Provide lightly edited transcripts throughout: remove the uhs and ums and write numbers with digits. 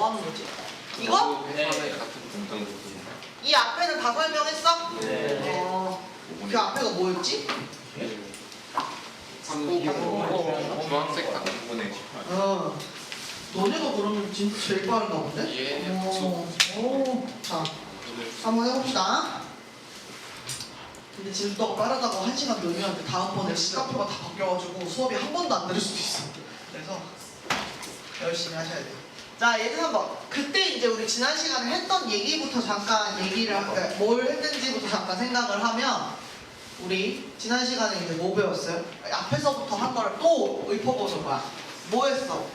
뭐 하는 거지? 이거? 이 앞에는 다 설명했어? 네. 그 앞에가 뭐였지? 주황색 단분에 너네가 그러면 진짜 제일 빠른가 본데? 예. 자, 한번 해봅시다. 근데 지금 또 빠르다고 1시간 놀면 다음번에 시간표가 다 바뀌어가지고 수업이 한 번도 안 들을 수도 있어. 그래서 열심히 하셔야 돼요. 자, 예를 한번 그때 이제 우리 지난 시간에 했던 얘기부터 잠깐 뭘 했는지부터 잠깐 생각을 하면 우리 지난 시간에 이제 뭐 배웠어요? 앞에서부터 한 거를 또 읊어보는 거야. 뭐 했어?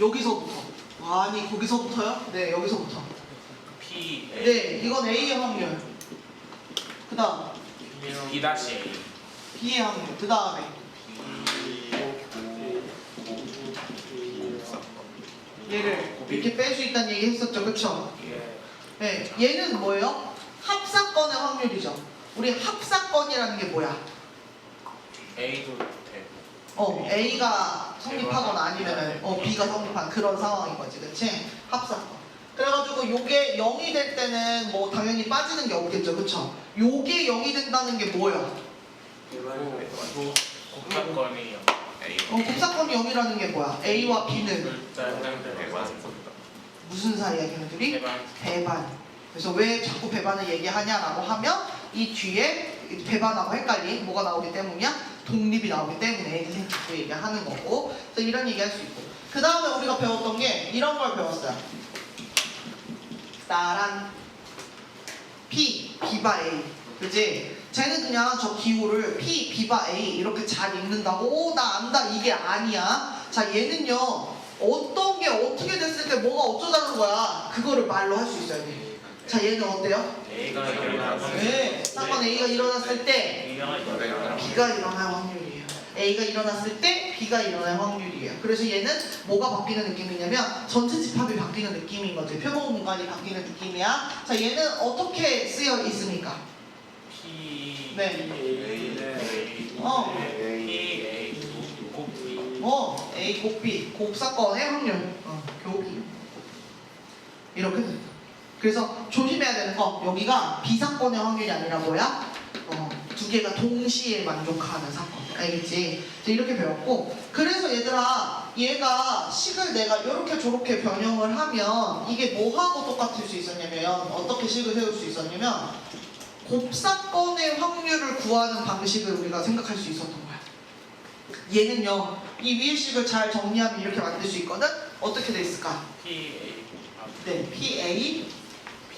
여기서부터. 아니 거기서부터요? 네, 여기서부터. P 네, 이건 A의 확률. 그 다음 B 다시 B의 확률. 그 다음에 얘를 이렇게 뺄 수 있다는 얘기 했었죠, 그쵸? 예. 네, 얘는 뭐예요? 합사건의 확률이죠. 우리 합사건이라는 게 뭐야? A도 돼. A가 성립하거나 아니면은 B가 성립한 그런 상황인 거지, 그치? 합사건. 그래가지고 요게 0이 될 때는 뭐 당연히 빠지는 게 없겠죠, 그쵸? 요게 0이 된다는 게 뭐야? 곱사건이요. 곱사건이 0이라는 게 뭐야? A와 B는 무슨 사이야, 걔네들이? 대반. 배반. 그래서 왜 자꾸 배반을 얘기하냐라고 하면 이 뒤에 배반하고 헷갈린 뭐가 나오기 때문이야? 독립이 나오기 때문에 자꾸 얘기하는 거고. 그래서 이런 얘기할 수 있고. 그 다음에 우리가 배웠던 게 이런 걸 배웠어요. 따란 P, B바 A. 그치? 쟤는 그냥 저 기호를 P, B바 A 이렇게 잘 읽는다고 나 안다 이게 아니야. 자, 얘는요 어떤 게 어떻게 됐을 때 뭐가 어쩌자는 거야. 그거를 말로 할 수 있어야 돼. 자, 얘는 어때요? A가 일어나서 네, 사건 A가 일어났을 때 B가 일어날 확률이에요. A가 일어났을 때 B가 일어날 확률이에요. 그래서 얘는 뭐가 바뀌는 느낌이냐면 전체 집합이 바뀌는 느낌인 거지. 표본 공간이 바뀌는 느낌이야. 자, 얘는 어떻게 쓰여 있습니까? P 네. A P A 곱 B A 곱 B, 곱사건의 확률. 교비. 이렇게 돼. 그래서 조심해야 되는 거, 여기가 B사건의 확률이 아니라 뭐야? 두 개가 동시에 만족하는 사건. 알겠지? 이렇게 배웠고, 그래서 얘들아, 얘가 식을 내가 이렇게 저렇게 변형을 하면 이게 뭐하고 똑같을 수 있었냐면, 어떻게 식을 세울 수 있었냐면 곱사건의 확률을 구하는 방식을 우리가 생각할 수 있었던 거야. 얘는요, 이 위의 식을 잘 정리하면 이렇게 만들 수 있거든? 어떻게 돼 있을까? P A 네, PA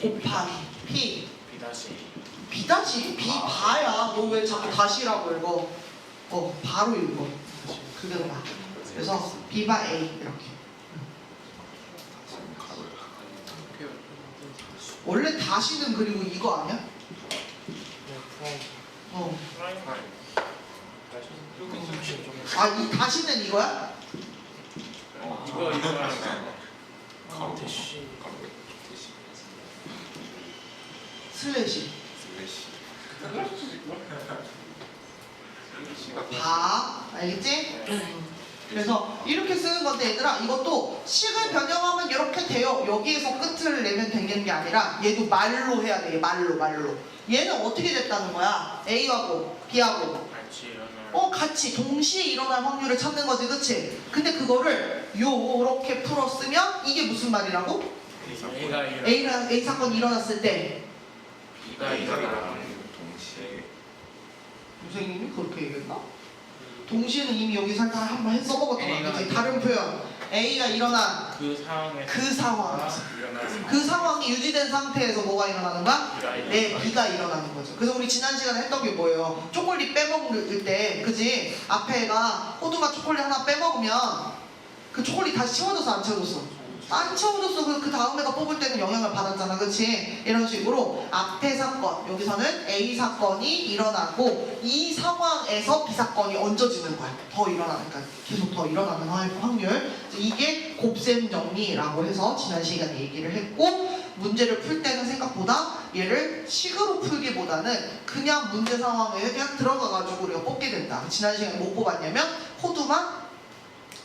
곱하기 P B 다시 B 다시? B 바야. 너 왜 자꾸 다시라고 읽어? 바로 읽어. 그대로 나. 그래서 B 바 A 이렇게. 원래 다시는 그리고 이거 아니야? 프라임 이 다시는 이거야? 이거랑 슬래시. 바. 알겠지? 그래서 이렇게 쓰는 건데 얘들아, 이것도 식을 변형하면 이렇게 돼요. 여기에서 끝을 내면 되는 게 아니라 얘도 말로 해야 돼. 말로. 얘는 어떻게 됐다는 거야? A하고 B하고 같이 일어나 같이 동시에 일어날 확률을 찾는 거지, 그치? 근데 그거를 요렇게 풀었으면 이게 무슨 말이라고? A가 일어나 A 사건이 일어났을 때 B가 일어나 선생님이 그렇게 얘기했나? 동시에는 이미 여기 살짝 한번 써먹었던 거 같지? 다른 표현. A가 일어난 그 상황에서 그 상황에서 일어나서 그 상황이 유지된 상태에서 뭐가 일어나는 거야? B가 일어나 네, B가 일어나는 거죠. 그래서 우리 지난 시간에 했던 게 뭐예요? 초콜릿 빼먹을 때, 그지? 앞에가 호두맛 초콜릿 하나 빼먹으면 그 초콜릿 다시 채워졌어, 안 채워졌어? 안 채워졌어. 그 다음 애가 뽑을 때는 영향을 받았잖아, 그치? 이런 식으로 앞에 사건, 여기서는 A 사건이 일어나고 이 상황에서 B 사건이 얹어지는 거야. 더 일어나니까 계속 더 일어나는 확률. 이게 곱셈 정리라고 해서 지난 시간에 얘기를 했고, 문제를 풀 때는 생각보다 얘를 식으로 풀기보다는 그냥 문제 상황에 그냥 들어가가지고 우리가 뽑게 된다. 지난 시간에 뭐 뽑았냐면 호두맛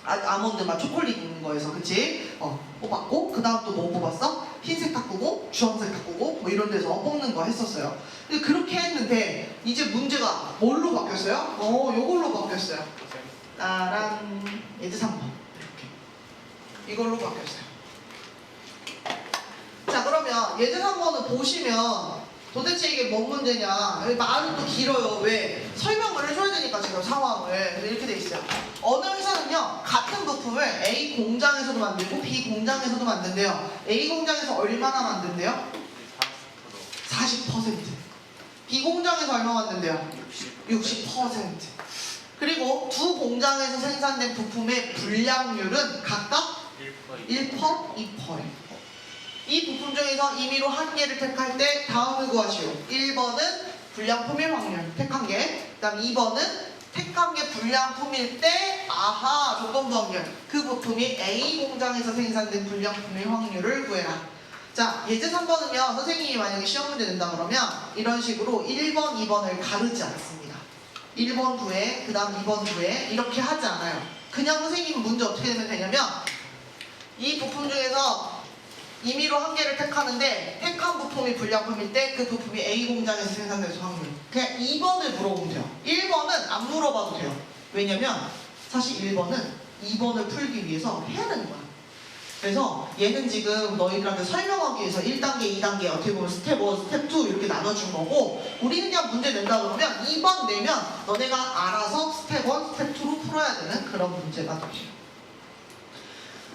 아몬드 맛 초콜릿 있는 거에서, 그치? 뽑았고, 그 다음 또 뭐 뽑았어? 흰색 탁구고, 주황색 탁구고, 뭐 이런 데서 뽑는 거 했었어요. 근데 그렇게 했는데, 이제 문제가 뭘로 바뀌었어요? 요걸로 바뀌었어요. 따란, 예제 3번. 이렇게. 이걸로 바뀌었어요. 자, 그러면 예제 3번을 보시면, 도대체 이게 뭔 문제냐? 여기 말은 또 길어요. 왜? 설명을 해줘야 되니까 지금 상황을. 그래서 이렇게 돼 있어요. 어느 회사는요, 같은 부품을 A 공장에서도 만들고 B 공장에서도 만든대요. A 공장에서 얼마나 만든대요? 40%. B 공장에서 얼마 만든대요? 60%. 그리고 두 공장에서 생산된 부품의 불량률은 각각 1%, 2%예요. 이 부품 중에서 임의로 한 개를 택할 때 다음을 구하시오. 1번은 불량품일 확률 택한 개, 그 다음 2번은 택한 게 불량품일 때 아하 조건부 확률, 그 부품이 A 공장에서 생산된 불량품일 확률을 구해라. 자, 예제 3번은요, 선생님이 만약에 시험 문제 낸다 그러면 이런 식으로 1번, 2번을 가르지 않습니다. 1번 구해, 그 다음 2번 구해, 이렇게 하지 않아요. 그냥 선생님 문제 어떻게 되면 되냐면, 이 부품 중에서 임의로 한 개를 택하는데 택한 부품이 불량품일 때 그 부품이 A 공장에서 생산돼서 확률, 그냥 2번을 물어보면 돼요. 1번은 안 물어봐도 돼요. 왜냐면 사실 1번은 2번을 풀기 위해서 해야 되는 거야. 그래서 얘는 지금 너희들한테 설명하기 위해서 1단계, 2단계 어떻게 보면 스텝 1, 스텝 2 이렇게 나눠준 거고, 우리는 그냥 문제 낸다 그러면 2번 내면 너네가 알아서 스텝 1, 스텝 2로 풀어야 되는 그런 문제가 돼요.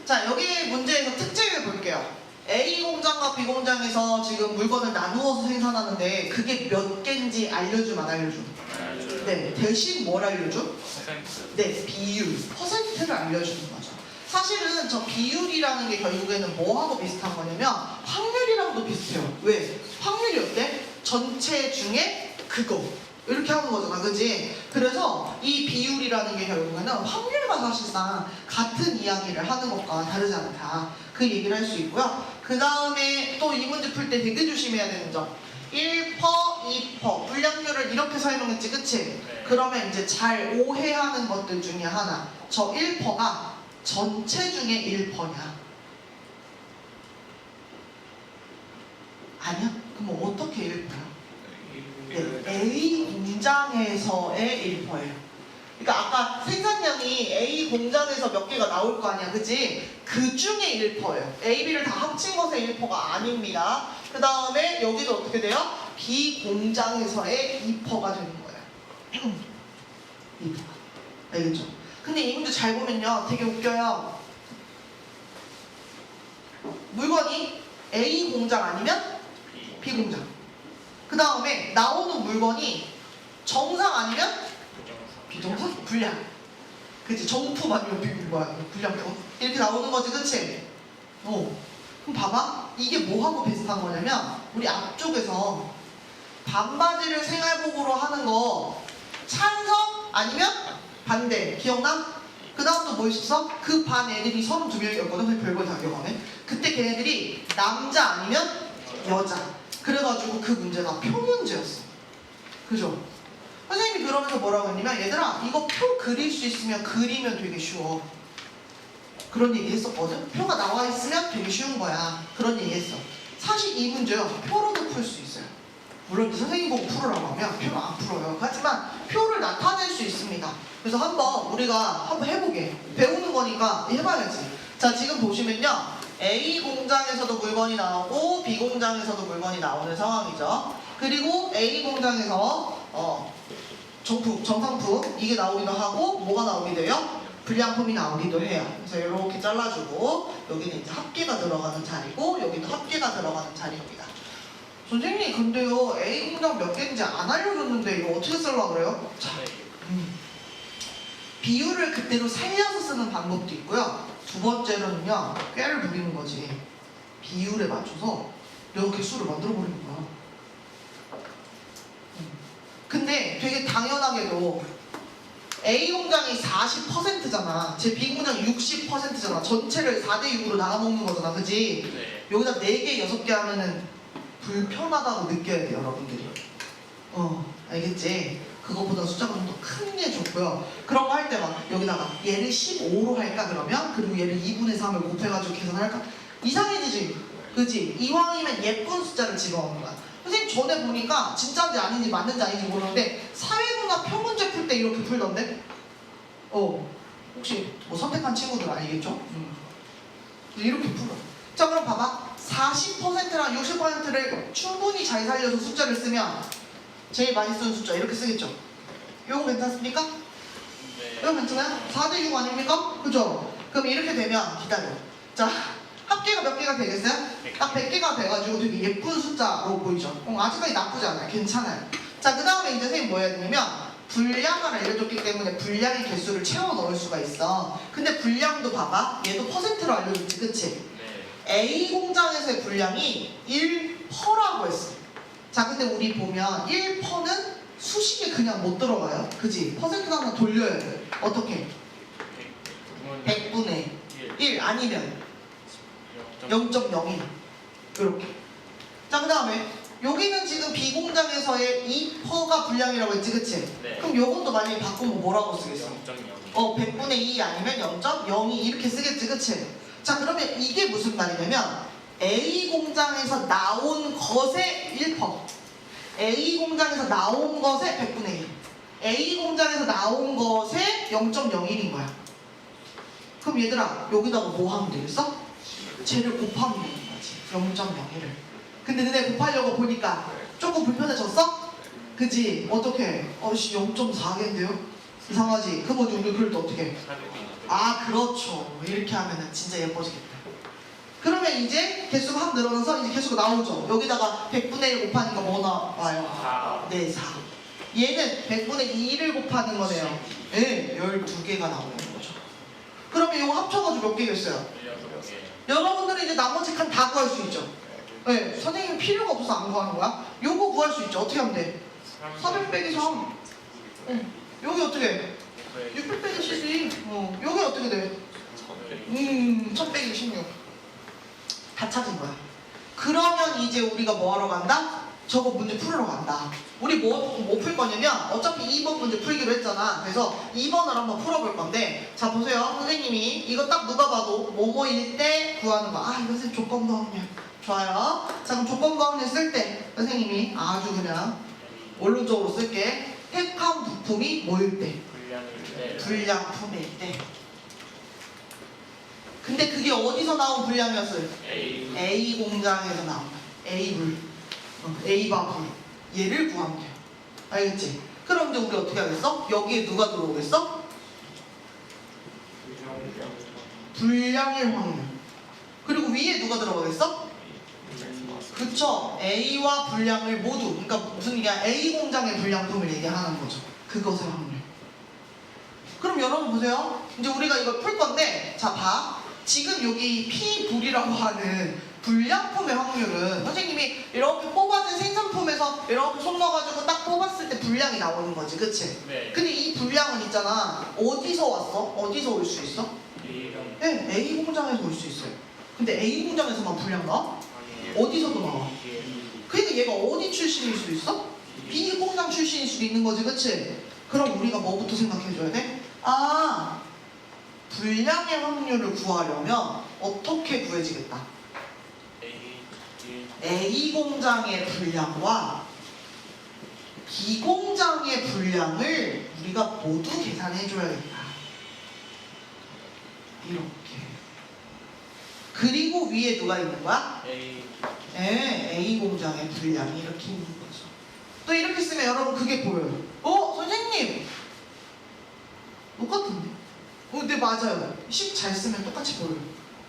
자, 여기 문제에서 특징을 볼게요. A 공장과 B 공장에서 지금 물건을 나누어서 생산하는데 그게 몇 개인지 알려줌 안 알려줌? 네, 대신 뭘 알려줌? 네, 비율, 퍼센트를 알려주는 거죠. 사실은 저 비율이라는 게 결국에는 뭐하고 비슷한 거냐면 확률이랑도 비슷해요. 왜? 확률이 어때? 전체 중에 그거 이렇게 하는 거잖아, 그지? 그래서 이 비율이라는 게 결국에는 확률과 사실상 같은 이야기를 하는 것과 다르지 않다, 그 얘기를 할 수 있고요. 그 다음에 또 이 문제 풀 때 되게 조심해야 되는 점, 1%, 2% 불량률을 이렇게 설명했지, 그치? 네. 그러면 이제 잘 오해하는 것들 중에 하나, 저 1%가 전체 중에 1%냐? 아니야? 그럼 어떻게 1%야? 네, A 공장에서의 1%예요. 그러니까 아까 생산량이 A 공장에서 몇 개가 나올 거 아니야, 그지? 그 중에 1%예요. A, B를 다 합친 것의 1%가 아닙니다. 그 다음에 여기도 어떻게 돼요? B 공장에서의 2%가 되는 거예요. 2%. 알겠죠? 근데 이 문제 잘 보면요, 되게 웃겨요. 물건이 A 공장 아니면 B 공장. 그 다음에 나오는 물건이 정상 아니면 비정상? 불량. 그치? 정품 아니면 불량품. 이렇게 나오는 거지, 그치? 그럼 봐봐. 이게 뭐하고 비슷한 거냐면 우리 앞쪽에서 반바지를 생활복으로 하는 거 찬성 아니면 반대. 기억나? 그 다음 또 뭐 있었어? 그 반 애들이 32명이었거든. 근데 별걸 다 기억하네. 그때 걔네들이 남자 아니면 여자. 그래가지고 그 문제가 표 문제였어. 그죠? 선생님이 그러면서 뭐라고 했냐면, 얘들아 이거 표 그릴 수 있으면 그리면 되게 쉬워. 그런 얘기 했었거든. 표가 나와 있으면 되게 쉬운 거야. 그런 얘기 했어. 사실 이 문제요, 표로도 풀 수 있어요. 물론 선생님 보고 풀으라고 하면 표는 안 풀어요. 하지만 표를 나타낼 수 있습니다. 그래서 우리가 한번 해보게. 배우는 거니까 해봐야지. 자, 지금 보시면요, A 공장에서도 물건이 나오고 B 공장에서도 물건이 나오는 상황이죠. 그리고 A 공장에서 정상품 이게 나오기도 하고, 뭐가 나오기도 해요? 불량품이 나오기도 해요. 그래서 이렇게 잘라주고, 여기는 이제 합계가 들어가는 자리고, 여기도 합계가 들어가는 자리입니다. 선생님, 근데요, A 공장 몇 개인지 안 알려줬는데 이거 어떻게 쓰려고 그래요? 자, 비율을 그대로 살려서 쓰는 방법도 있고요. 두 번째로는요, 꾀를 부리는 거지. 비율에 맞춰서 이렇게 수를 만들어 버리는 거야. 근데 되게 당연하게도 A 공장이 40%잖아. 제 B 공장이 60%잖아. 전체를 4대6으로 나눠먹는 거잖아, 그지? 네. 여기다 4개, 6개 하면은 불편하다고 느껴야 돼, 여러분들이. 알겠지? 그것보다 숫자가 좀 더 큰 게 좋고요. 그런 거 할 때 막 여기다가 얘를 15로 할까 그러면 그리고 얘를 2분의 3을 곱해가지고 계산할까? 이상해지지? 그지? 이왕이면 예쁜 숫자를 집어넣는 거야. 선생님 전에 보니까 진짜인지 아닌지 맞는지 아닌지 모르는데 사회문화 표문제 풀 때 이렇게 풀던데? 혹시 뭐 선택한 친구들 아니겠죠? 이렇게 풀어. 자 그럼 봐봐. 40%랑 60%를 충분히 잘 살려서 숫자를 쓰면 제일 많이 쓰는 숫자 이렇게 쓰겠죠? 이거 괜찮습니까? 네. 이거 괜찮아요? 4대 6 아닙니까? 그죠? 그럼 이렇게 되면 기다려. 자 합계가 몇 개가 되겠어요? 딱 100개가 돼가지고 되게 예쁜 숫자로 보이죠? 아직까지 나쁘지 않아요. 괜찮아요. 자 그 다음에 이제 선생님 뭐 해야 되냐면 분량을 알려줬기 때문에 분량의 개수를 채워 넣을 수가 있어. 근데 분량도 봐봐. 얘도 퍼센트로 알려줬지, 그치? 네. A 공장에서의 분량이 1%라고 했어. 자 근데 우리 보면 1%는 수식에 그냥 못 들어가요. 그지? 퍼센트 하나 돌려야 돼. 어떻게? 100분의 1 아니면 0.01 이렇게. 자 그 다음에 여기는 지금 B 공장에서의 2%가 분량이라고 했지, 그치? 네. 그럼 요것도 만약에 바꾸면 뭐라고 쓰겠어? 0.0. 100분의 2 아니면 0.02 이렇게 쓰겠지, 그치? 자 그러면 이게 무슨 말이냐면 A 공장에서 나온 것의 1%, A 공장에서 나온 것의 100분의 1, A 공장에서 나온 것의 0.01인 거야. 그럼 얘들아 여기다가 뭐 하면 되겠어? 쟤를 곱하면 되는 거지, 0.01을. 근데 너네 곱하려고 보니까 조금 불편해졌어? 그지? 어떻게? 0.4개인데요? 이상하지? 그럼 우리 그럴 때 어떻게? 아 그렇죠. 이렇게 하면은 진짜 예뻐지겠다. 그러면 이제 개수가 확 늘어나서 이제 개수가 나오죠. 여기다가 100분의 1 곱하니까 뭐 나와요? 4. 네, 4. 얘는 100분의 2를 곱하는 거네요. 네, 12개가 나오는 거죠. 그러면 이거 합쳐가지고 몇 개겠어요? 16개. 여러분들은 이제 나머지 칸 다 구할 수 있죠. 네, 선생님 필요가 없어서 안 구하는 거야. 요거 구할 수 있죠. 어떻게 하면 돼? 400 빼기 3. 여기 어떻게 해? 600 빼기 12. 여기 어떻게 돼? 1000 빼기 16. 다 찾은 거야. 그러면 이제 우리가 뭐 하러 간다? 저거 문제 풀으러 간다. 우리 뭐 풀 거냐면 어차피 2번 문제 풀기로 했잖아. 그래서 2번을 한번 풀어볼 건데 자 보세요. 선생님이 이거 딱 누가 봐도 뭐뭐일 때 구하는 거. 이거 선생님 조건부 확률. 좋아요. 자 그럼 조건부 확률 쓸 때 선생님이 아주 그냥 원론적으로 쓸게. 택한 부품이 뭐일 때? 분량일 때. 불량품일 때. 근데 그게 어디서 나온 불량이었어요? A. A 공장에서 나온다. A불. A바불. 얘를 구하면 돼요. 알겠지? 그럼 이제 우리 어떻게 하겠어? 여기에 누가 들어오겠어? 불량일 확률. 그리고 위에 누가 들어가겠어? 그쵸? A와 불량을 모두, 그러니까 무슨 얘기야? A 공장의 불량품을 얘기하는 거죠. 그것의 확률. 그럼 여러분 보세요. 이제 우리가 이걸 풀 건데, 자 봐. 지금 여기 P불이라고 하는 불량품의 확률은 선생님이 이렇게 뽑아진 생산품에서 이렇게 손 넣어가지고 딱 뽑았을 때 불량이 나오는 거지, 그치? 네. 근데 이 불량은 있잖아. 어디서 왔어? 어디서 올 수 있어? A랑. 네, A 공장에서 올 수 있어요. 근데 A 공장에서만 불량 나와? 아니. 어디서도 나와? 그러니까 얘가 어디 출신일 수 있어? B 공장 출신일 수도 있는 거지, 그치? 그럼 우리가 뭐부터 생각해줘야 돼? 불량의 확률을 구하려면 어떻게 구해지겠다? A 공장의 분량과 B 공장의 분량을 우리가 모두 계산해줘야겠다. 이렇게. 그리고 위에 누가 있는 거야? A. 네, A 공장의 분량이 이렇게 있는 거죠. 또 이렇게 쓰면 여러분 그게 보여요. 선생님! 똑같은데? 네 맞아요. 10 잘 쓰면 똑같이 보여요.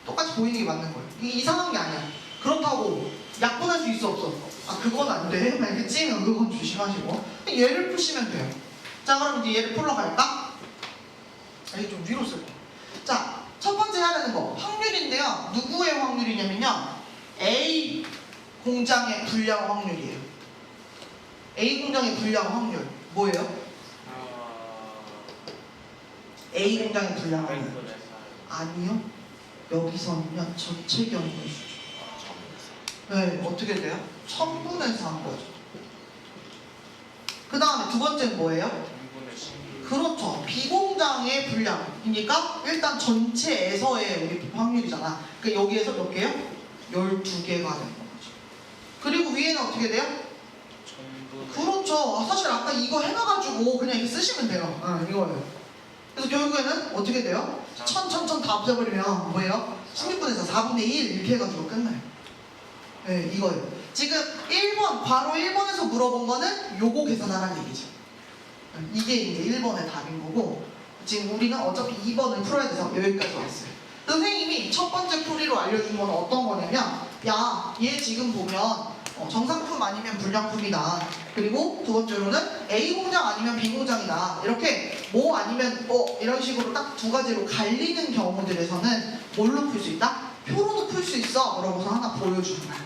똑같이 보이는 게 맞는 거예요. 이게 이상한 게 아니야. 그렇다고 약분할 수 있어 없어? 그건 안 돼. 알겠지? 그건 조심하시고. 얘를 푸시면 돼요. 자 그럼 이제 얘를 풀러 갈까? 이게 좀 위로 쓸 거야. 자, 첫 번째 해야 되는 거 확률인데요. 누구의 확률이냐면요. A 공장의 분량 확률이에요. A 공장의 분량 확률 뭐예요? A 공장의 분량 확률. 아니요. 여기서는요. 전체 경우의 수죠. 네, 어떻게 돼요? 1000분의 4인 거죠. 그 다음에 두 번째는 뭐예요? 3분의 12. 그렇죠. 비공장의 분량이니까 일단 전체에서의 우리 확률이잖아. 그러니까 여기에서 몇 개요? 12개가 되는 거죠. 그리고 위에는 어떻게 돼요? 1000분의 그렇죠. 사실 아까 이거 해놔가지고 그냥 이렇게 쓰시면 돼요. 이거예요. 그래서 결국에는 어떻게 돼요? 1000 다 없애버리면 뭐예요? 16분에서 4분의 1 이렇게 해가지고 끝나요. 네, 이거예요. 지금 1번, 바로 1번에서 물어본 거는 요거 계산하라는 얘기죠. 이게 이제 1번의 답인 거고, 지금 우리는 어차피 2번을 풀어야 돼서 여기까지 왔어요. 선생님이 첫 번째 풀이로 알려준 건 어떤 거냐면, 야, 얘 지금 보면 정상품 아니면 불량품이다. 그리고 두 번째로는 A 공장 아니면 B 공장이다. 이렇게 뭐 아니면 이런 식으로 딱 두 가지로 갈리는 경우들에서는 뭘로 풀 수 있다? 표로도 풀 수 있어. 그러고서 하나 보여주는 거야.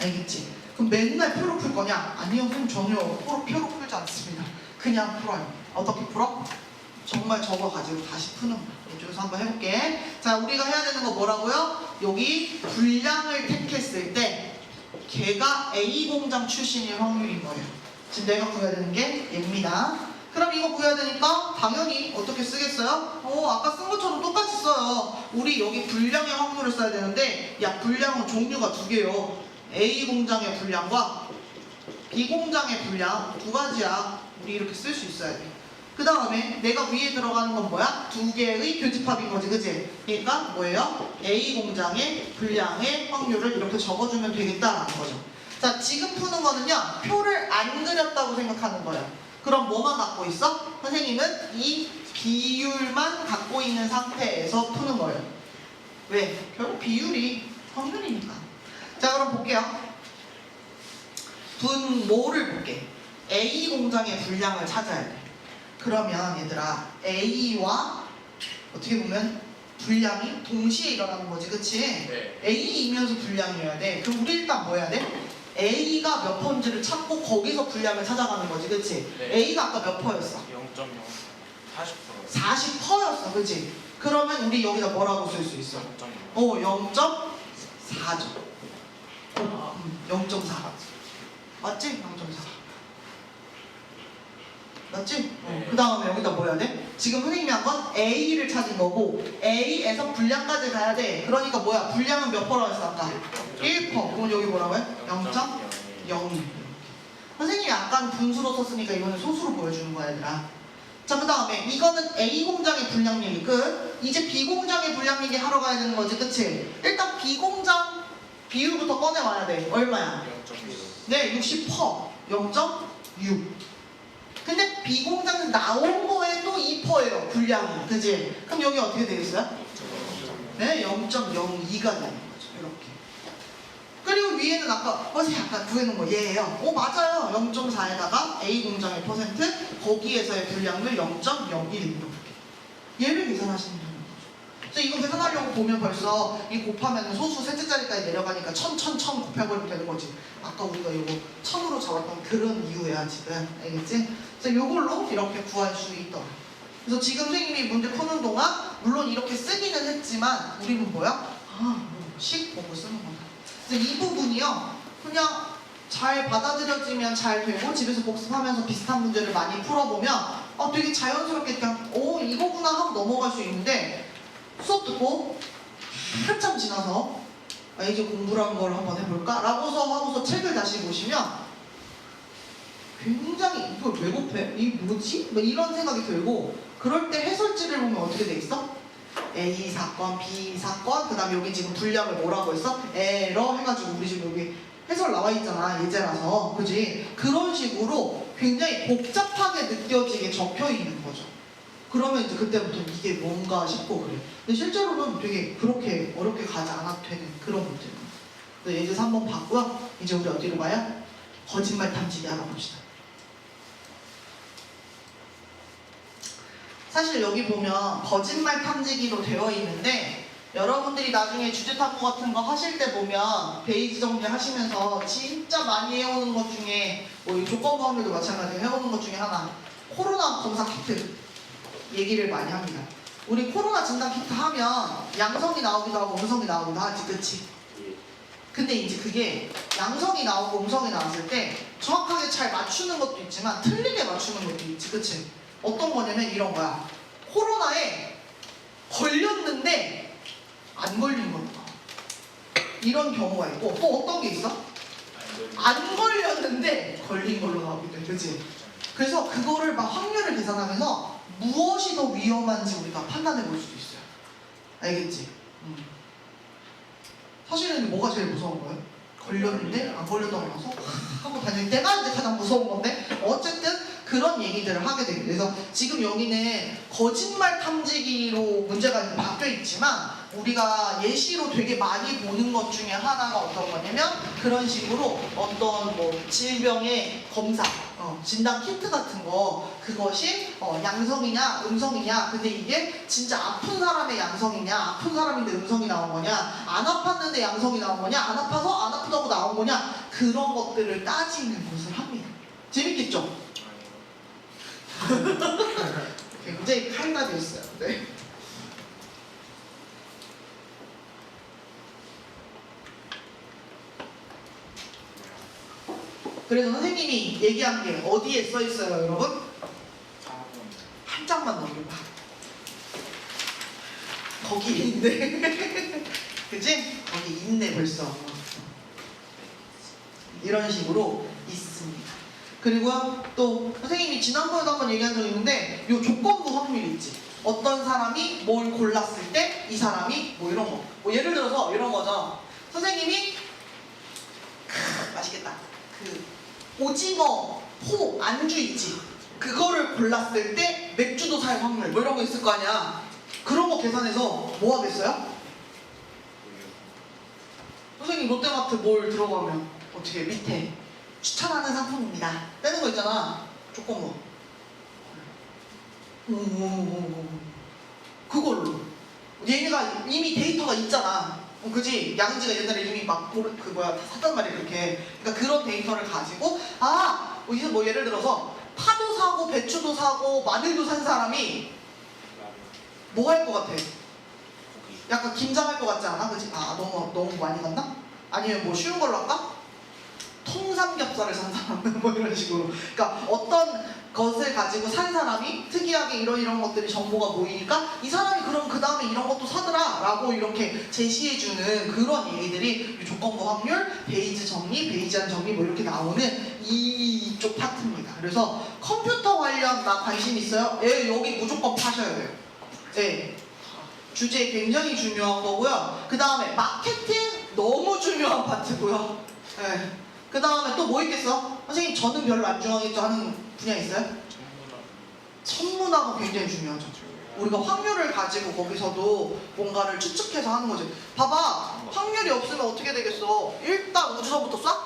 알겠지? 그럼 맨날 표로 풀 거냐? 아니요, 선생님 전혀 표로 풀지 않습니다. 그냥 풀어요. 어떻게 풀어? 정말 저거 가지고 다시 푸는 거야. 이쪽에서 한번 해볼게. 자, 우리가 해야 되는 거 뭐라고요? 여기 분량을 택했을 때 걔가 A 공장 출신일 확률인 거예요. 지금 내가 구해야 되는 게 얘입니다. 그럼 이거 구해야 되니까 당연히 어떻게 쓰겠어요? 아까 쓴 것처럼 똑같이 써요. 우리 여기 분량의 확률을 써야 되는데, 야, 분량은 종류가 두 개요. A 공장의 분량과 B 공장의 분량 두 가지야. 우리 이렇게 쓸 수 있어야 돼. 그 다음에 내가 위에 들어가는 건 뭐야? 두 개의 교집합인 거지, 그치? 그러니까 뭐예요? A 공장의 분량의 확률을 이렇게 적어주면 되겠다라는 거죠. 자, 지금 푸는 거는요, 표를 안 그렸다고 생각하는 거예요. 그럼 뭐만 갖고 있어? 선생님은 이 비율만 갖고 있는 상태에서 푸는 거예요. 왜? 결국 비율이 확률이니까. 자, 그럼 볼게요. 분모를 볼게. A 공장의 분량을 찾아야 돼. 그러면 얘들아, A와 어떻게 보면 분량이 동시에 일어나는 거지, 그치? 네. A이면서 분량이어야 돼. 그럼 우리 일단 뭐 해야 돼? A가 몇 퍼인지를 찾고 거기서 분량을 찾아가는 거지, 그치? 네. A가 아까 몇 퍼였어? 0.0 40%. 40퍼였어, 그치? 그러면 우리 여기다 뭐라고 쓸 수 있어? 0.0. 0.4죠. 0.4. 맞지? 0.4. 맞지? 네. 그 다음에 여기다 뭐 해야 돼? 지금 선생님이 한 건 A를 찾은 거고 A에서 분량까지 가야 돼. 그러니까 뭐야? 분량은 몇 퍼라고 했어 아까? 1퍼. 그럼 여기 뭐라고 해? 0.02. 선생님이 약간 분수로 썼으니까 이거는 소수로 보여주는 거야, 얘들아. 자, 그 다음에 이거는 A 공장의 분량 얘기 끝. 이제 B 공장의 분량 얘기 하러 가야 되는 거지, 그치? 일단 B 공장 비율부터 꺼내와야 돼. 얼마야? 0.6. 네, 60퍼. 0.6. 근데 B 공장 나온 거에 또 2퍼예요, 분량이. 그치? 그럼 여기 어떻게 되겠어요? 네, 0.02가 되는 거죠. 이렇게. 그리고 위에는 아까 약간 구해놓은 거 얘예요. 맞아요. 0.4에다가 A 공장의 퍼센트, 거기에서의 분량률 0.01 이렇게. 얘를 계산하시면 되는 거죠. 그래서 이거 계산하려고 보면 벌써 이 곱하면 소수 셋째 자리까지 내려가니까 1000 곱해버리면 되는 거지. 아까 우리가 이거 1000으로 잡았던 그런 이유야 지금. 알겠지? 그래서 이걸로 이렇게 구할 수 있더라. 그래서 지금 선생님이 문제 푸는 동안 물론 이렇게 쓰기는 했지만 우리는 뭐야? 식 보고 쓰는 거다. 그래서 이 부분이요, 그냥 잘 받아들여지면 잘 되고 집에서 복습하면서 비슷한 문제를 많이 풀어보면 되게 자연스럽게 그냥 이거구나 하고 넘어갈 수 있는데, 수업 듣고 한참 지나서 이제 공부라는 걸 한번 해볼까? 라고서 하고서 책을 다시 보시면 굉장히 이걸 왜 곱해? 이게 뭐지? 뭐 이런 생각이 들고, 그럴 때 해설지를 보면 어떻게 돼 있어? A 사건, B 사건, 그 다음에 여기 지금 분량을 뭐라고 했어? 에러 해가지고 우리 지금 여기 해설 나와 있잖아, 예제라서. 그지? 그런 식으로 굉장히 복잡하게 느껴지게 적혀 있는 거죠. 그러면 이제 그때부터 이게 뭔가 싶고 그래. 근데 실제로는 되게 그렇게 어렵게 가지 않아도 되는 그런 문제예요. 예제 3번 봤고요. 이제 우리 어디로 가요? 거짓말 탐지기 알아봅시다. 사실 여기 보면 거짓말 탐지기로 되어 있는데, 여러분들이 나중에 주제 탐구 같은 거 하실 때 보면 페이지 정리 하시면서 진짜 많이 해오는 것 중에 이 조건부 확률도 마찬가지로 해오는 것 중에 하나, 코로나 검사 키트 얘기를 많이 합니다. 우리 코로나 진단 키트 하면 양성이 나오기도 하고 음성이 나오기도 하지, 그치? 근데 이제 그게 양성이 나오고 음성이 나왔을 때 정확하게 잘 맞추는 것도 있지만 틀리게 맞추는 것도 있지, 그치? 어떤 거냐면 이런 거야. 코로나에 걸렸는데 안 걸린 거야. 이런 경우가 있고 또 어떤 게 있어? 안 걸렸는데 걸린 걸로 나오기 때문에, 그치? 그래서 그거를 막 확률을 계산하면서 무엇이 더 위험한지 우리가 판단해 볼 수도 있어요. 알겠지? 사실은 뭐가 제일 무서운 거예요? 걸렸는데 안 걸렸다고 나서 하고 다닐 때가 이제 가장 무서운 건데 어쨌든 그런 얘기들을 하게 됩니다. 그래서 지금 여기는 거짓말 탐지기로 문제가 이제 바뀌어 있지만 우리가 예시로 되게 많이 보는 것 중에 하나가 어떤 거냐면 그런 식으로 어떤 뭐 질병의 검사, 진단 키트 같은 거 그것이 양성이냐 음성이냐, 근데 이게 진짜 아픈 사람의 양성이냐 아픈 사람인데 음성이 나온 거냐, 안 아팠는데 양성이 나온 거냐, 안 아파서 안 아프다고 나온 거냐, 그런 것들을 따지는 것을 합니다. 재밌겠죠? 굉장히 칼답이었어요. 네. 그래서 선생님이 얘기한 게 어디에 써 있어요, 여러분? 한 장만 넘겨봐. 거기 있네. 그치? 거기 있네 벌써. 이런 식으로 있습니다. 그리고 또 선생님이 지난번에도 한번 얘기한 적이 있는데 요 조건부 확률이 있지. 어떤 사람이 뭘 골랐을 때 이 사람이 뭐 이런 거. 뭐 예를 들어서 이런 거죠. 선생님이 맛있겠다. 그 오징어 포 안주 있지. 그거를 골랐을 때 맥주도 살 확률 뭐 이런 거 있을 거 아니야. 그런 거 계산해서 뭐 하겠어요? 선생님 롯데마트 뭘 들어가면 어떻게 밑에 추천하는 상품입니다 떼는 거 있잖아. 조건부. 그걸로 얘네가 이미 데이터가 있잖아. 그지? 양지가 옛날에 이미 막 그 뭐야 다 샀단 말이야 그렇게. 그러니까 그런 데이터를 가지고 이제 뭐 예를 들어서 파도 사고 배추도 사고 마늘도 산 사람이 뭐 할 것 같아? 약간 김장할 것 같지 않아? 그지? 너무 많이 갔나? 아니면 뭐 쉬운 걸로 할까? 통삼겹살을 산 사람 뭐 이런 식으로. 그러니까 어떤 것을 가지고 산 사람이 특이하게 이런 것들이 정보가 모이니까 이 사람이 그럼 그 다음에 이런 것도 사더라 라고 이렇게 제시해주는 그런 얘기들이 조건부 확률, 베이즈 정리, 베이지안 정리 뭐 이렇게 나오는 이쪽 파트입니다. 그래서 컴퓨터 관련 나 관심 있어요? 예, 여기 무조건 파셔야 돼요. 예. 주제 굉장히 중요한 거고요. 그 다음에 마케팅 너무 중요한 파트고요. 예. 그 다음에 또 뭐 있겠어? 선생님 저는 별로 안 중요하겠죠 하는 분야 있어요? 천문학은 굉장히 중요하죠. 우리가 확률을 가지고 거기서도 뭔가를 추측해서 하는 거지. 봐봐, 확률이 없으면 어떻게 되겠어? 일단 우주선부터 쏴?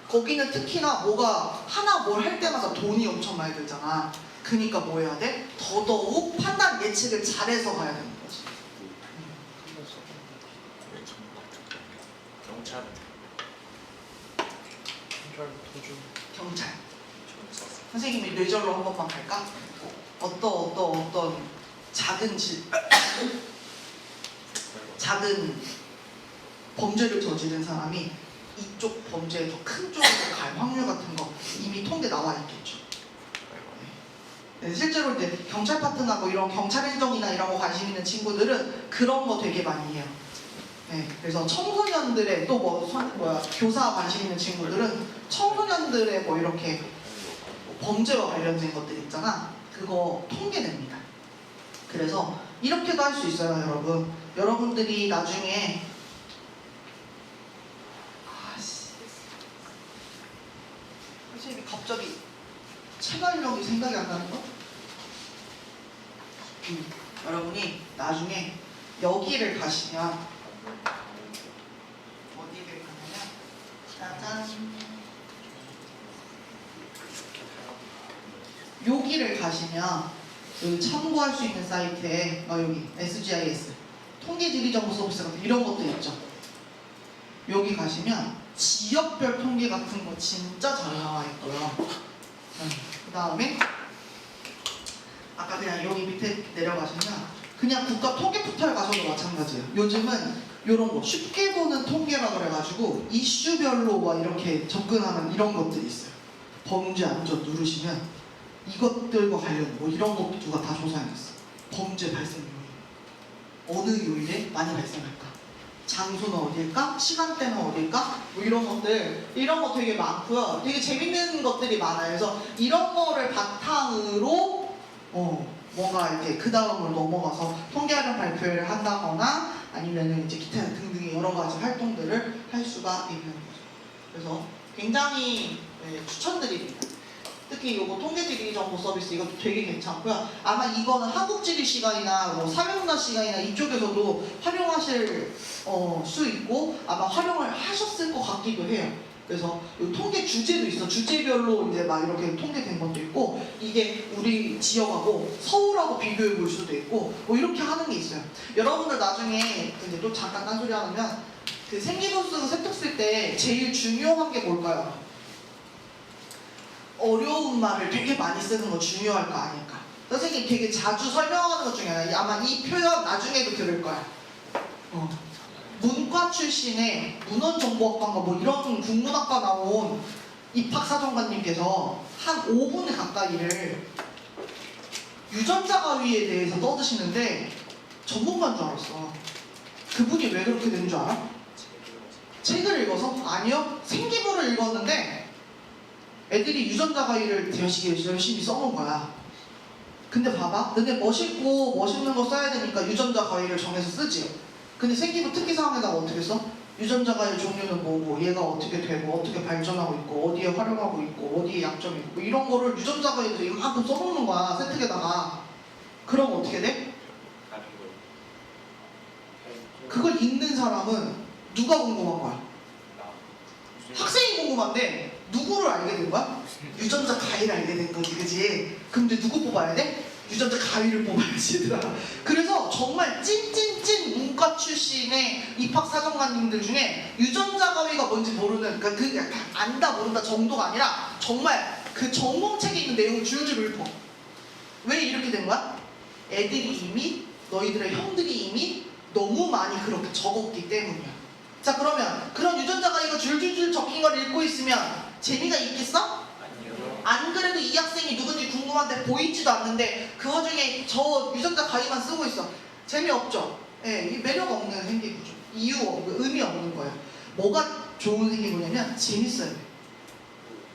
거기는 특히나 뭐가 하나 뭘 할 때마다 돈이 엄청 많이 들잖아. 그러니까 뭐 해야 돼? 더더욱 판단 예측을 잘해서 가야 되는 거지. 경찰. 선생님이 뇌절로 한 번만 갈까? 어떤 작은 범죄를 저지른 사람이 이쪽 범죄에 더 큰 쪽으로 갈 확률 같은 거 이미 통계 나와 있겠죠. 네, 실제로 이제 경찰 파트나 뭐 이런 경찰 행정이나 이런 거 관심 있는 친구들은 그런 거 되게 많이 해요. 네, 그래서 청소년들의 또 교사 관심 있는 친구들은 청소년들의 뭐 이렇게 범죄와 관련된 것들 있잖아. 그거 통계냅니다. 그래서 이렇게도 할 수 있어요, 여러분. 여러분들이 나중에 선생님이 갑자기 체갈력이 생각이 안 나는 거? 여러분이 나중에 여기를 가시면 어디를 가냐면 짜잔 여기를 가시면 여기 참고할 수 있는 사이트에 여기 SGIS 통계지리정보 서비스 같은 이런 것도 있죠. 여기 가시면 지역별 통계 같은 거 진짜 잘 나와 있고요. 그 다음에 아까 그냥 여기 밑에 내려가시면 그냥 국가 통계 포털 가서도 마찬가지예요. 요즘은 이런 거 쉽게 보는 통계라 그래가지고 이슈별로 막 이렇게 접근하는 이런 것들이 있어요. 범죄 안전 누르시면 이것들과 관련 뭐 이런 것도 누가 다 조사해놨어. 범죄 발생 요인, 어느 요일에 많이 발생할까, 장소는 어딜까, 시간대는 어딜까, 뭐 이런 것들, 이런 거 되게 많고요. 되게 재밌는 것들이 많아요. 그래서 이런 거를 바탕으로 뭔가 이렇게 그 다음으로 넘어가서 통계하는 발표를 한다거나 아니면은 이제 기타 등등의 여러 가지 활동들을 할 수가 있는 거죠. 그래서 굉장히 추천드립니다. 특히 이거 통계지리 정보 서비스 이것도 되게 괜찮고요. 아마 이거는 한국지리 시간이나 뭐 사회문화 시간이나 이쪽에서도 활용하실 수 있고 아마 활용을 하셨을 것 같기도 해요. 그래서 이 통계 주제도 있어. 주제별로 이제 막 이렇게 통계된 것도 있고 이게 우리 지역하고 서울하고 비교해 볼 수도 있고 뭐 이렇게 하는 게 있어요. 여러분들 나중에 이제 또 잠깐 딴소리 하면 그 생기부수 세특 쓸 때 제일 중요한 게 뭘까요? 어려운 말을 되게 많이 쓰는 거 중요할 거 아닐까? 선생님 되게 자주 설명하는 것 중에 하나 아마 이 표현 나중에도 들을 거야. 문과 출신의 문헌정보학과인가 뭐 이런 국문학과 나온 입학사정관님께서 한 5분 가까이를 유전자 가위에 대해서 떠드시는데 전문가인 줄 알았어. 그분이 왜 그렇게 된 줄 알아? 책을 읽어서? 아니요. 생기부를 읽었는데 애들이 유전자 가위를 되게 열심히 써놓은 거야. 근데 봐봐. 근데 멋있고 멋있는 거 써야 되니까 유전자 가위를 정해서 쓰지. 근데 생기부 특기사항에다가 어떻게 써? 유전자 가위 종류는 뭐고 얘가 어떻게 되고 어떻게 발전하고 있고 어디에 활용하고 있고 어디에 약점이 있고 이런 거를 유전자 가위에서 이만큼 써놓는 거야. 세특에다가. 그럼 어떻게 돼? 그걸 읽는 사람은 누가 궁금한 거야? 학생이 궁금한데 누구를 알게 된 거야? 유전자 가위를 알게 된 거지, 그지? 근데 누구 뽑아야 돼? 유전자 가위를 뽑아야지, 얘들아. 그래서 정말 찐찐찐 문과 출신의 입학사정관님들 중에 유전자 가위가 뭔지 모르는, 그러니까 그 약간 안다 모른다 정도가 아니라 정말 그 전공책에 있는 내용을 줄줄 읊어. 왜 이렇게 된 거야? 애들이 이미, 너희들의 형들이 이미 너무 많이 그렇게 적었기 때문이야. 자, 그러면 그런 유전자 가위가 줄줄줄 적힌 걸 읽고 있으면 재미가 있겠어? 안 그래도 이 학생이 누군지 궁금한데 보이지도 않는데 그 와중에 저 유전자 가위만 쓰고 있어. 재미없죠? 예, 이 매력 없는 생기부죠. 이유 없고 의미 없는 거예요. 뭐가 좋은 생기부냐면 재밌어요.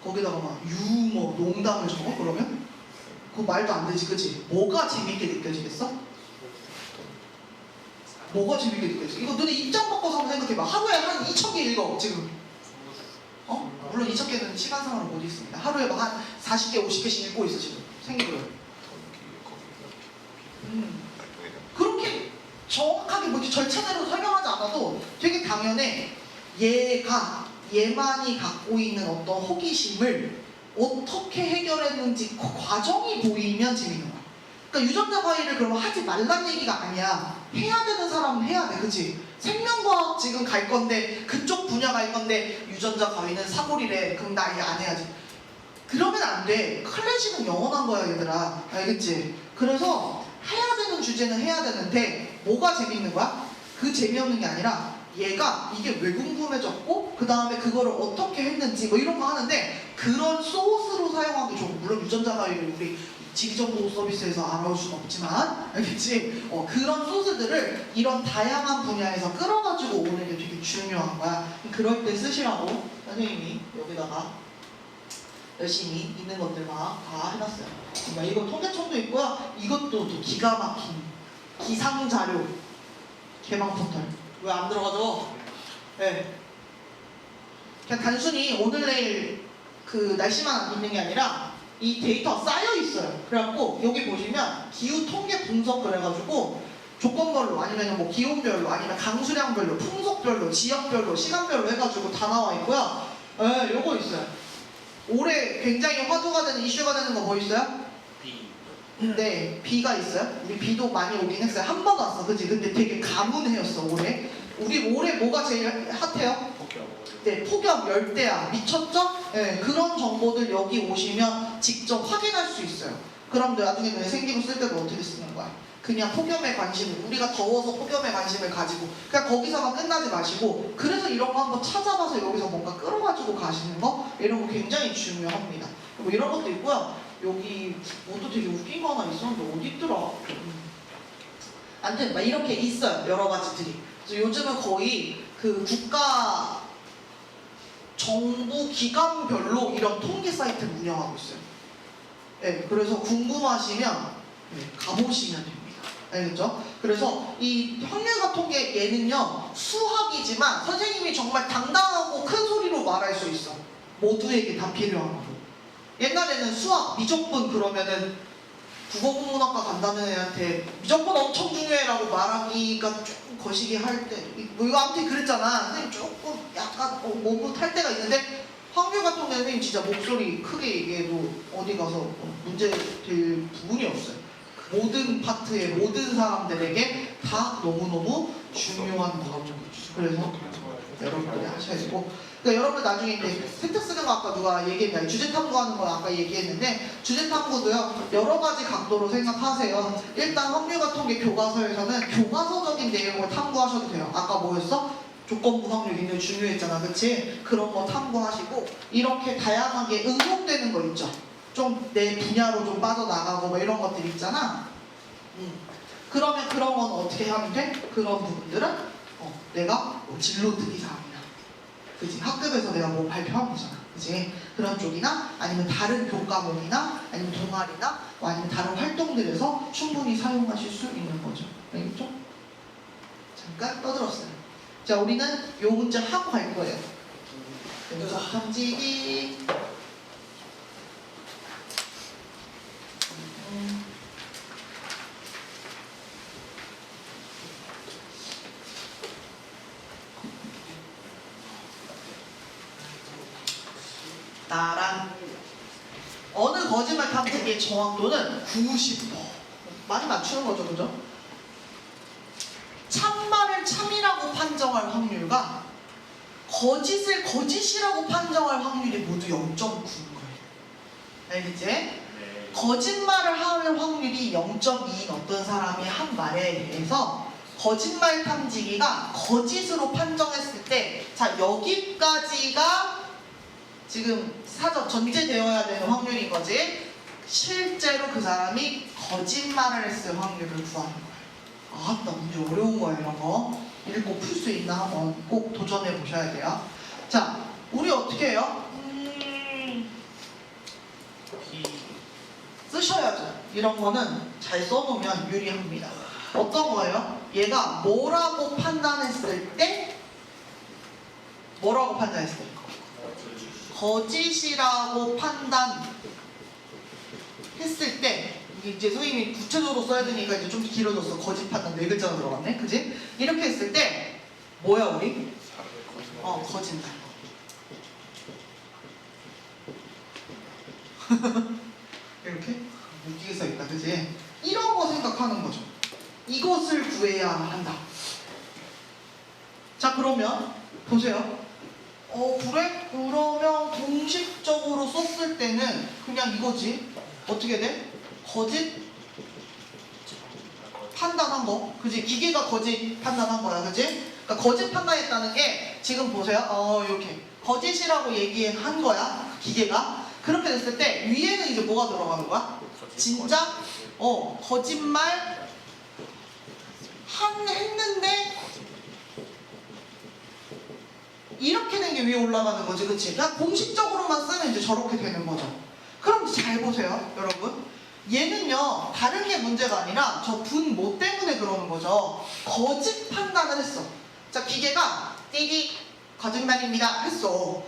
거기다가 막 유머, 농담을 적어? 그러면? 그거 말도 안 되지, 그치? 뭐가 재밌게 느껴지겠어? 뭐가 재밌게 느껴져? 이거 너네 입장 바꿔서 한번 생각해봐. 하루에 한 2,000개 읽어, 지금. 물론 2,000개는 시간상으로 못 읽습니다. 하루에 막 한 40개, 50개씩 읽고 있어, 지금. 생기부를. 그렇게 정확하게 뭐지 절차대로 설명하지 않아도 되게 당연해. 얘만이 갖고 있는 어떤 호기심을 어떻게 해결했는지 그 과정이 보이면 재밌는 거야. 그러니까 유전자 가위를 그러면 하지 말란 얘기가 아니야. 해야 되는 사람은 해야 돼, 그치? 생명과학 지금 갈 건데 그쪽 분야 갈 건데 유전자 가위는 사골이래. 그럼 나 이거 안 해야지. 그러면 안 돼. 클래식은 영원한 거야, 얘들아. 알겠지? 그래서 해야 되는 주제는 해야 되는데 뭐가 재밌는 거야? 그 재미없는 게 아니라 얘가 이게 왜 궁금해졌고 그 다음에 그거를 어떻게 했는지 뭐 이런 거 하는데 그런 소스로 사용하기 좋고 물론 유전자 가위를 우리 지리정보 서비스에서 알아올 수는 없지만 알겠지? 그런 소스들을 이런 다양한 분야에서 끌어가지고 오는 게 되게 중요한 거야. 그럴 때 쓰시라고 선생님이 여기다가 열심히 있는 것들 막 다 해놨어요. 정말 이거 통계청도 있고요. 이것도 또 기가 막힌 기상자료 개방 포털. 왜 안 들어가죠? 네. 그냥 단순히 오늘 내일 그 날씨만 있는 게 아니라 이 데이터 쌓여 있어요. 그래갖고 여기 보시면 기후 통계 분석 그래가지고 조건별로 아니면 뭐 기온별로 아니면 강수량별로 풍속별로 지역별로 시간별로 해가지고 다 나와 있고요. 네, 요거 있어요. 올해 굉장히 화두가 되는 이슈가 되는 거 뭐 있어요? 네, 비가 있어요. 우리 비도 많이 오긴 했어요. 한 번 왔어, 그치? 근데 되게 가문해였어 올해. 우리 올해 뭐가 제일 핫해요? 네, 폭염, 열대야, 미쳤죠? 네, 그런 정보들 여기 오시면 직접 확인할 수 있어요. 그럼 나중에 생기부 쓸 때도 어떻게 쓰는 거야? 그냥 폭염에 관심, 우리가 더워서 폭염에 관심을 가지고 그냥 거기서만 끝나지 마시고 그래서 이런 거 한번 찾아봐서 여기서 뭔가 끌어가지고 가시는 거 이런 거 굉장히 중요합니다. 뭐 이런 것도 있고요. 여기 뭐또 되게 웃긴 거 하나 있었는데 어디 있더라? 아무튼 막 이렇게 있어요. 여러 가지들이. 그래서 요즘은 거의 그 국가 정부 기관별로 이런 통계 사이트를 운영하고 있어요. 네, 그래서 궁금하시면 가보시면 됩니다. 알겠죠? 그래서 이 확률과 통계 얘는요 수학이지만 선생님이 정말 당당하고 큰 소리로 말할 수 있어. 모두에게 다 필요한 거. 옛날에는 수학 미적분 그러면은 국어국문학과 간다는 애한테 미적분 엄청 중요해라고 말하기가 조금 거시기 할 때, 뭐 이거 아무튼 그랬잖아. 선생님 조금 약간 못할 때가 있는데 확률과 통계 선생님 진짜 목소리 크게 얘기해도 어디 가서 문제 될 부분이 없어요. 모든 파트의 모든 사람들에게 다 너무너무 중요한 거죠. 그래서 여러분들이 하셔야 되고, 그러니까 여러분 나중에 이제 세트 쓰는 거 아까 누가 얘기했나요? 주제 탐구하는 거 아까 얘기했는데 주제 탐구도요 여러 가지 각도로 생각하세요. 일단 확률과 통계 교과서에서는 교과서적인 내용을 탐구하셔도 돼요. 아까 뭐였어? 조건부 확률 굉장히 중요했잖아, 그치? 그런 거 탐구하시고 이렇게 다양하게 응용되는 거 있죠. 좀 내 분야로 좀 빠져나가고 뭐 이런 것들 있잖아. 그러면 그런 건 어떻게 하면 돼? 그런 부분들은 내가 뭐 진로 특기사항이나 그치? 학급에서 내가 뭐 발표한 거잖아, 그치? 그런 쪽이나 아니면 다른 교과목이나 아니면 동아리나 뭐 아니면 다른 활동들에서 충분히 사용하실 수 있는 거죠. 알겠죠? 잠깐 떠들었어요. 자, 우리는 요 문제 하고 갈 거예요. 분석 탐지기. 나란 어느 거짓말 탐지기의 정확도는 90%. 많이 맞추는 거죠, 그죠? 참말을 참이라고 판정할 확률과 거짓을 거짓이라고 판정할 확률이 모두 0.9인 거예요. 알겠지? 거짓말을 하는 확률이 0.2인 어떤 사람이 한 말에 대해서 거짓말 탐지기가 거짓으로 판정했을 때, 자, 여기까지가 지금 사전 전제되어야 되는 확률인 거지. 실제로 그 사람이 거짓말을 했을 확률을 구하는 거예요. 아, 나 문제 어려운 거예요. 이런 거 읽고 풀 수 있나 한번 꼭 도전해 보셔야 돼요. 자, 우리 어떻게 해요? 쓰셔야죠. 이런 거는 잘 써놓으면 유리합니다. 어떤 거예요? 얘가 뭐라고 판단했을 때, 뭐라고 판단했을 때? 거짓이라고 판단했을 때, 이제 선생님이 구체적으로 써야 되니까 이제 좀 길어졌어. 거짓 판단 4글자가 들어갔네, 그지? 이렇게 했을 때 뭐야 우리? 거짓말. 이렇게 웃기게 써있다, 그지? 이런 거 생각하는 거죠. 이것을 구해야 한다. 자, 그러면 보세요. 그래? 그러면 공식적으로 썼을 때는 그냥 이거지. 어떻게 돼? 거짓 판단한 거. 그지? 기계가 거짓 판단한 거야. 그지? 그러니까 거짓 판단했다는 게 지금 보세요. 이렇게 거짓이라고 얘기한 거야. 기계가. 그렇게 됐을 때 위에는 이제 뭐가 들어가는 거야? 진짜? 거짓말 했는데 이렇게 된 게 위에 올라가는 거지, 그치? 그냥 공식적으로만 쓰면 이제 저렇게 되는 거죠. 그럼 잘 보세요, 여러분. 얘는요, 다른 게 문제가 아니라 저 분모 때문에 그러는 거죠. 거짓 판단을 했어. 자, 기계가 띠디 거짓말입니다 했어.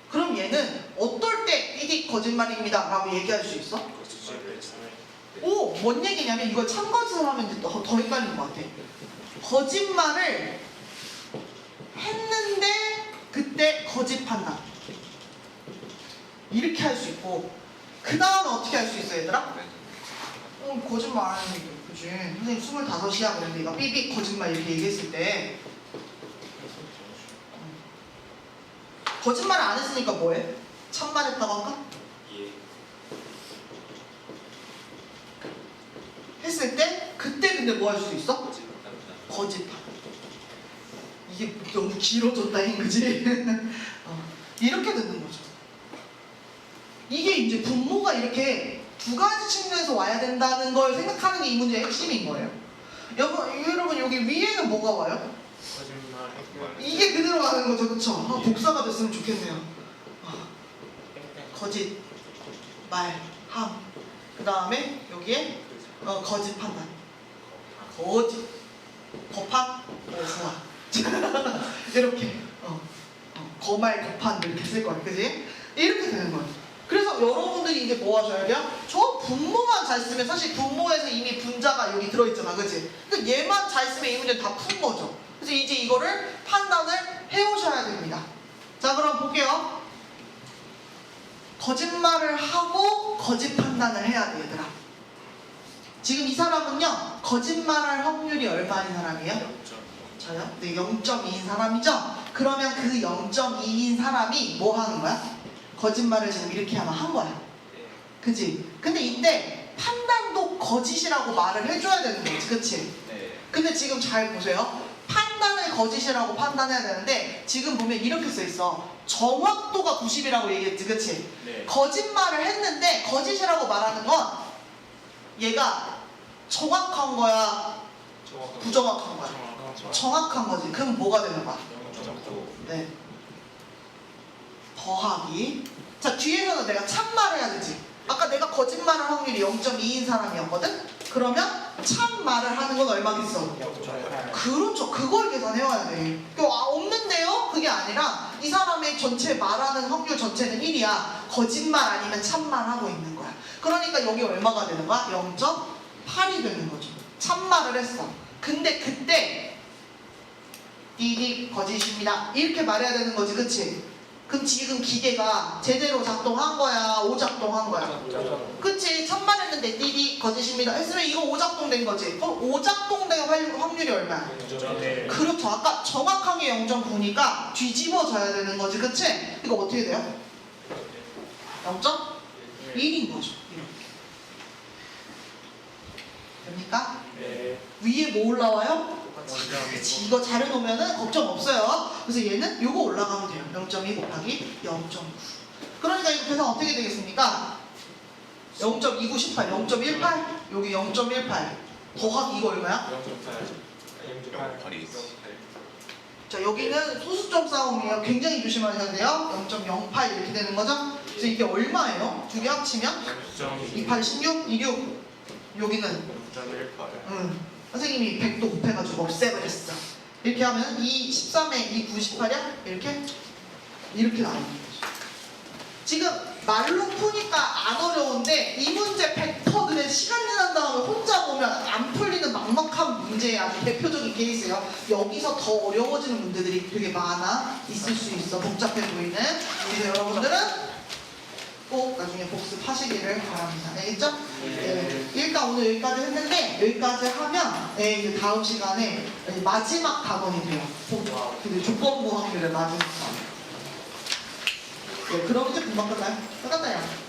그럼 얘는 어떨 때 띠디 거짓말입니다 라고 얘기할 수 있어? 뭔 얘기냐면 이걸 참거짓을 하면 이제 더 헷갈리는 것 같아. 거짓말을 했는데 그때 거짓 판단 이렇게 할 수 있고, 그 다음에 어떻게 할 수 있어 얘들아? 거짓말 안 했는데, 그치? 선생님 25이야 그랬는데 얘가 삐삐 거짓말 이렇게 얘기했을 때 거짓말을 안 했으니까 뭐해? 참말했다고 할까? 했을 때 그때 근데 뭐 할 수 있어? 거짓말. 이게 너무 길어졌다잉, 그지? 이렇게 되는 거죠. 이게 이제 분모가 이렇게 두 가지 측면에서 와야 된다는 걸 생각하는 게 이 문제의 핵심인 거예요. 여러분 여기 위에는 뭐가 와요? 거짓말. 이게 그대로 가는 거죠, 그쵸? 복사가 됐으면 좋겠네요. 거짓, 말, 함. 그 다음에 여기에 거짓 판단. 거짓, 거판, 거수화. 이렇게 거말, 거판 이렇게 쓸 거예요, 그지? 이렇게 되는 거예요. 그래서 여러분들이 이제 뭐 하셔야 돼요? 저 분모만 잘 쓰면 사실 분모에서 이미 분자가 여기 들어있잖아, 그지? 근데 얘만 잘 쓰면 이 문제 다 푼 거죠. 그래서 이제 이거를 판단을 해오셔야 됩니다. 자, 그럼 볼게요. 거짓말을 하고 거짓 판단을 해야 돼, 얘들아. 지금 이 사람은요, 거짓말할 확률이 얼마인 사람이에요? 저요? 네, 0.2인 사람이죠? 그러면 그 0.2인 사람이 뭐 하는 거야? 거짓말을 지금 이렇게 하면 한 거야. 그치? 근데 이때 판단도 거짓이라고 말을 해줘야 되는 거지, 그치? 네. 근데 지금 잘 보세요. 판단을 거짓이라고 판단해야 되는데 지금 보면 이렇게 써있어. 정확도가 90이라고 얘기했지, 그치? 네. 거짓말을 했는데 거짓이라고 말하는 건 얘가 정확한 거야, 부정확한 거야? 정확한 거지. 그럼 뭐가 되는 거야? 네. 더하기. 자, 뒤에서는 내가 참말을 해야 되지. 아까 내가 거짓말할 확률이 0.2인 사람이었거든? 그러면 참말을 하는 건 얼마겠어? 그렇죠. 그걸 계산해와야 돼. 없는데요? 그게 아니라 이 사람의 전체 말하는 확률 전체는 1이야. 거짓말 아니면 참말하고 있는 거야. 그러니까 여기 얼마가 되는 거야? 0.8이 되는 거죠. 참말을 했어. 근데 그때 띠디 거짓입니다. 이렇게 말해야 되는 거지, 그치? 그럼 지금 기계가 제대로 작동한 거야? 오작동한 거야? 그치? 참말했는데 띠디 거짓입니다 했으면 이거 오작동된 거지. 그럼 오작동된 확률이 얼마야? 그렇죠. 아까 정확하게 0.9니까 뒤집어져야 되는 거지, 그치? 이거 어떻게 돼요? 0.1인 거죠. 이렇게. 됩니까? 네. 위에 뭐 올라와요? 그치, 이거 잘해놓으면 걱정 없어요. 그래서 얘는 요거 올라가면 돼요. 0.2 곱하기 0.9. 그러니까 이거 계산 어떻게 되겠습니까? 0.2918, 0.18, 여기 0.18 더하기 이거 얼마야? 0.8이 있어. 자, 여기는 소수점 싸움이에요. 굉장히 조심하셔야 돼요. 0.08 이렇게 되는 거죠? 그래서 이게 얼마예요? 두 개 합치면? 28, 16, 26. 여기는 0.18. 선생님이 100도 곱해가지고 없애버렸어. 이렇게 하면 이 13에 이 98이야? 이렇게 나오는 거죠. 지금 말로 푸니까 안 어려운데 이 문제 벡터들의 시간 지난 다음에 혼자 보면 안 풀리는 막막한 문제의 아주 대표적인 케이스예요. 여기서 더 어려워지는 문제들이 되게 많아 있을 수 있어. 복잡해 보이는. 그래서 여러분들은 꼭 나중에 복습하시기를 바랍니다. 알겠죠? 네. 일단 오늘 여기까지 했는데 여기까지 하면 이제 다음 시간에 마지막 단원이 돼요. 근데 조건부 확률의 마지막 단원. 네, 그럼 이제 금방 끝나요? 끝났나요?